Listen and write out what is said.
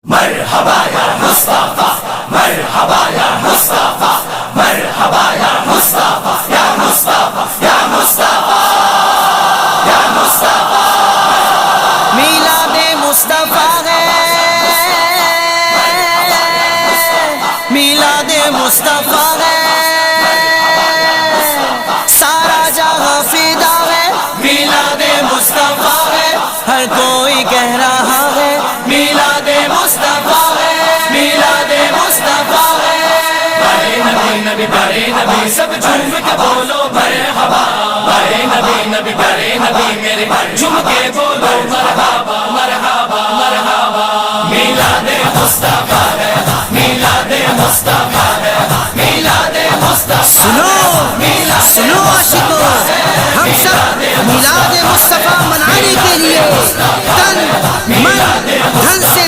مرحبا یا مصطفیٰ، مرحبا یا مصطفیٰ، مرحبا یا مصطفیٰ، یا مصطفیٰ، یا مصطفیٰ، یا مصطفیٰ۔ میلاد مصطفیٰ ہے، میلاد مصطفیٰ ہے، سارا جہاں فدا ہے، میلاد مصطفیٰ ہے، ہر کوئی کہہ رہا ہے میلاد مصطفیٰ ہے، میلاد مصطفیٰ ہے۔ بڑے نبی نبی بڑے نبی سب جھوم کے بولو مرحبا، بڑے نبی نبی بڑے نبی میرے جھوم کے بولو مرحبا مرحبا مرحبا۔ میلاد مصطفیٰ ہے، میلاد مصطفیٰ ہے، میلاد مصطفیٰ۔ سنو سنو عاشقو، ہم سب میلاد مصطفیٰ منانے کے لیے تن من دھن سے